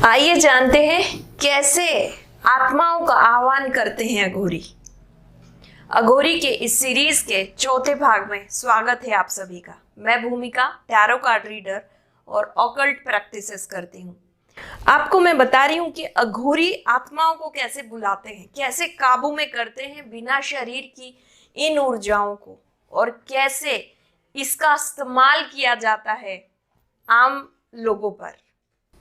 आइए जानते हैं कैसे आत्माओं का आह्वान करते हैं अघोरी। अघोरी के इस सीरीज के चौथे भाग में स्वागत है आप सभी का। मैं भूमिका टैरो कार्ड रीडर और ऑकल्ट प्रैक्टिसेस करती हूँ। आपको मैं बता रही हूँ कि अघोरी आत्माओं को कैसे बुलाते हैं, कैसे काबू में करते हैं बिना शरीर की इन ऊर्जाओं को, और कैसे इसका इस्तेमाल किया जाता है आम लोगों पर।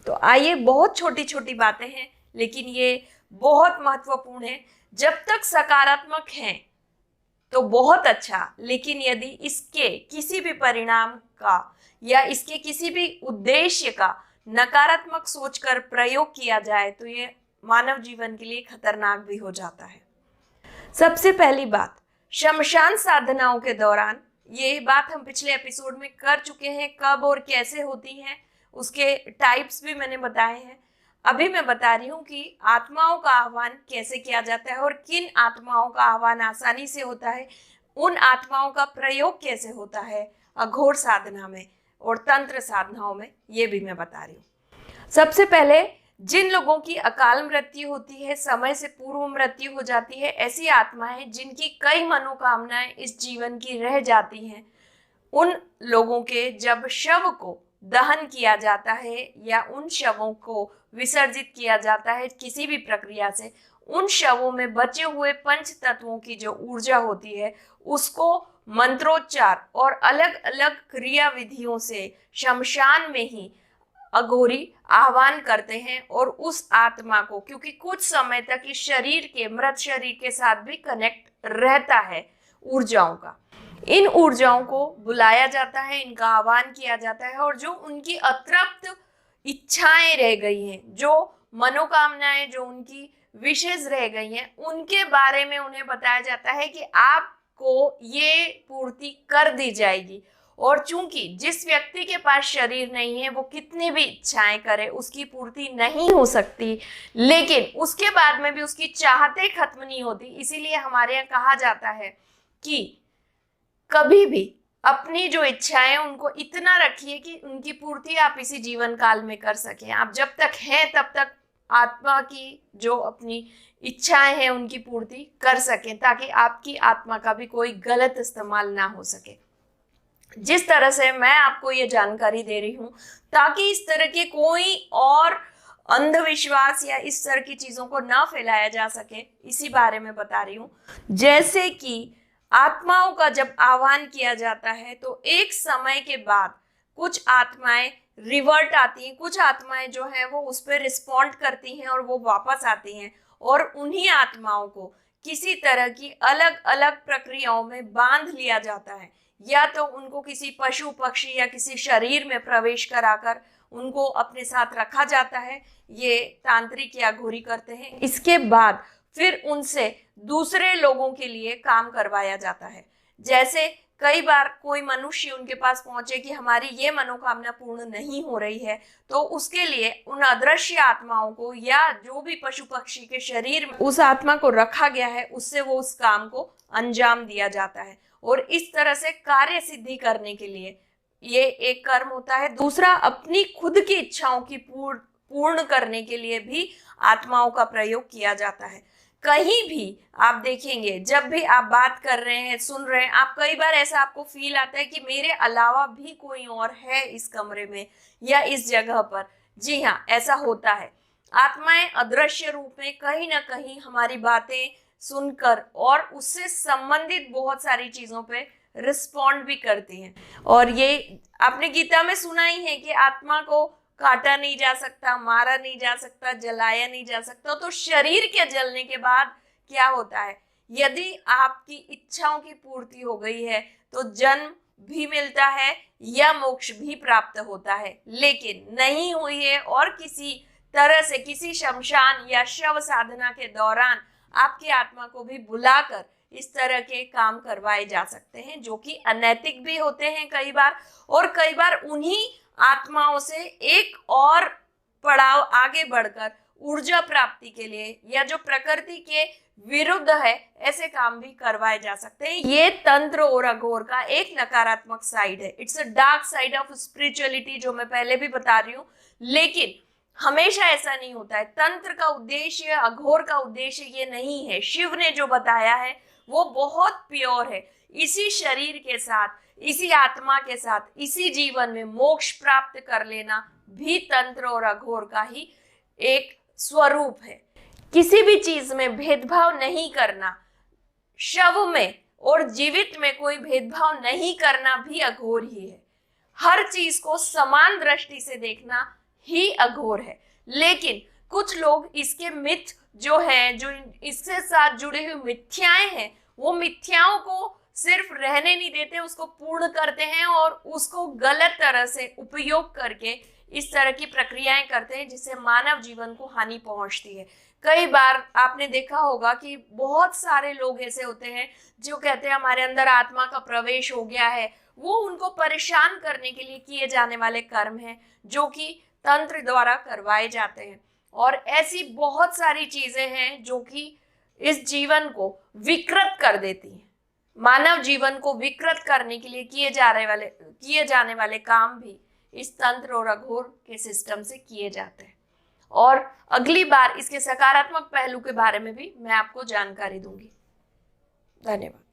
तो आइए, बहुत छोटी छोटी बातें हैं लेकिन ये बहुत महत्वपूर्ण है। जब तक सकारात्मक हैं तो बहुत अच्छा, लेकिन यदि इसके किसी भी परिणाम का या इसके किसी भी उद्देश्य का नकारात्मक सोचकर प्रयोग किया जाए तो ये मानव जीवन के लिए खतरनाक भी हो जाता है। सबसे पहली बात, शमशान साधनाओं के दौरान, ये बात हम पिछले एपिसोड में कर चुके हैं, कब और कैसे होती हैं उसके टाइप्स भी मैंने बताए हैं। अभी मैं बता रही हूँ कि आत्माओं का आह्वान कैसे किया जाता है और किन आत्माओं का आह्वान आसानी से होता है, उन आत्माओं का प्रयोग कैसे होता है अघोर साधना में और तंत्र साधनाओं में, ये भी मैं बता रही हूँ। सबसे पहले, जिन लोगों की अकाल मृत्यु होती है, समय से पूर्व मृत्यु हो जाती है, ऐसी आत्माएं जिनकी कई मनोकामनाएं इस जीवन की रह जाती हैं, उन लोगों के जब शव को दहन किया जाता है या उन शवों को विसर्जित किया जाता है किसी भी प्रक्रिया से, उन शवों में बचे हुए पंच तत्वों की जो ऊर्जा होती है उसको मंत्रोच्चार और अलग अलग क्रिया विधियों से शमशान में ही अघोरी आह्वान करते हैं और उस आत्मा को, क्योंकि कुछ समय तक इस शरीर के, मृत शरीर के साथ भी कनेक्ट रहता है ऊर्जाओं का, इन ऊर्जाओं को बुलाया जाता है, इनका आह्वान किया जाता है और जो उनकी अतृप्त इच्छाएं रह गई हैं, जो मनोकामनाएं, जो उनकी विशेष रह गई हैं, उनके बारे में उन्हें बताया जाता है कि आपको ये पूर्ति कर दी जाएगी। और चूंकि जिस व्यक्ति के पास शरीर नहीं है वो कितनी भी इच्छाएं करे उसकी पूर्ति नहीं हो सकती, लेकिन उसके बाद में भी उसकी चाहते खत्म नहीं होती। इसीलिए हमारे यहाँ कहा जाता है कि कभी भी अपनी जो इच्छाएं उनको इतना रखिए कि उनकी पूर्ति आप इसी जीवन काल में कर सकें। आप जब तक हैं तब तक आत्मा की जो अपनी इच्छाएं हैं उनकी पूर्ति कर सकें, ताकि आपकी आत्मा का भी कोई गलत इस्तेमाल ना हो सके। जिस तरह से मैं आपको ये जानकारी दे रही हूँ ताकि इस तरह के कोई और अंधविश्वास या इस तरह की चीजों को ना फैलाया जा सके, इसी बारे में बता रही हूँ। जैसे कि आत्माओं का जब आह्वान किया जाता है तो एक समय के बाद कुछ आत्माएं रिवर्ट आती हैं, कुछ आत्माएं जो हैं वो उस पर रिस्पॉन्ड करती हैं और वो वापस आती हैं, और उन्हीं आत्माओं को किसी तरह की अलग अलग प्रक्रियाओं में बांध लिया जाता है, या तो उनको किसी पशु पक्षी या किसी शरीर में प्रवेश कराकर उनको अपने साथ रखा जाता है। ये तांत्रिक या अघोरी करते हैं। इसके बाद फिर उनसे दूसरे लोगों के लिए काम करवाया जाता है। जैसे कई बार कोई मनुष्य उनके पास पहुंचे कि हमारी ये मनोकामना पूर्ण नहीं हो रही है, तो उसके लिए उन अदृश्य आत्माओं को या जो भी पशु पक्षी के शरीर में उस आत्मा को रखा गया है उससे वो उस काम को अंजाम दिया जाता है। और इस तरह से कार्य सिद्धि करने के लिए ये एक कर्म होता है। दूसरा, अपनी खुद की इच्छाओं की पूर्ण करने के लिए भी आत्माओं का प्रयोग किया जाता है। कहीं भी आप देखेंगे, जब भी आप बात कर रहे हैं, सुन रहे हैं, आप कई बार ऐसा आपको फील आता है कि मेरे अलावा भी कोई और है इस कमरे में या इस जगह पर। जी हाँ, ऐसा होता है। आत्माएं अदृश्य रूप में कहीं ना कहीं हमारी बातें सुनकर और उससे संबंधित बहुत सारी चीजों पे रिस्पॉन्ड भी करती हैं। और ये आपने गीता में सुना ही है कि आत्मा को काटा नहीं जा सकता, मारा नहीं जा सकता, जलाया नहीं जा सकता। तो शरीर के जलने के बाद क्या होता है, यदि आपकी इच्छाओं की पूर्ति हो गई है तो जन्म भी मिलता है या मोक्ष भी प्राप्त होता है। लेकिन नहीं हुई है और किसी तरह से किसी शमशान या शव साधना के दौरान आपकी आत्मा को भी बुलाकर इस तरह के काम करवाए जा सकते हैं, जो कि अनैतिक भी होते हैं कई बार। और कई बार उन्हीं आत्माओं से एक और पड़ाव आगे बढ़कर ऊर्जा प्राप्ति के लिए या जो प्रकृति के विरुद्ध है, ऐसे काम भी करवाए जा सकते हैं। ये तंत्र और अघोर का एक नकारात्मक साइड है। It's a dark side of spirituality, जो मैं पहले भी बता रही हूँ। लेकिन हमेशा ऐसा नहीं होता है। तंत्र का उद्देश्य, अघोर का उद्देश्य ये नहीं है। शिव ने जो बताया है वो बहुत प्योर है। इसी शरीर के साथ, इसी आत्मा के साथ, इसी जीवन में मोक्ष प्राप्त कर लेना भी तंत्र और अघोर का ही एक स्वरूप है। किसी भी चीज में भेदभाव नहीं करना, शव में और जीवित में कोई भेदभाव नहीं करना भी अघोर ही है। हर चीज को समान दृष्टि से देखना ही अघोर है। लेकिन कुछ लोग इसके मिथ जो है, जो इसके साथ जुड़े हुए मिथ्याएं हैं, वो मिथ्याओं को सिर्फ रहने नहीं देते, उसको पूर्ण करते हैं और उसको गलत तरह से उपयोग करके इस तरह की प्रक्रियाएं करते हैं जिससे मानव जीवन को हानि पहुंचती है। कई बार आपने देखा होगा कि बहुत सारे लोग ऐसे होते हैं जो कहते हैं हमारे अंदर आत्मा का प्रवेश हो गया है। वो उनको परेशान करने के लिए किए जाने वाले कर्म हैं जो कि तंत्र द्वारा करवाए जाते हैं। और ऐसी बहुत सारी चीजें हैं जो कि इस जीवन को विकृत कर देती हैं। मानव जीवन को विकृत करने के लिए किए जाने वाले काम भी इस तंत्र और अघोर के सिस्टम से किए जाते हैं। और अगली बार इसके सकारात्मक पहलू के बारे में भी मैं आपको जानकारी दूंगी। धन्यवाद।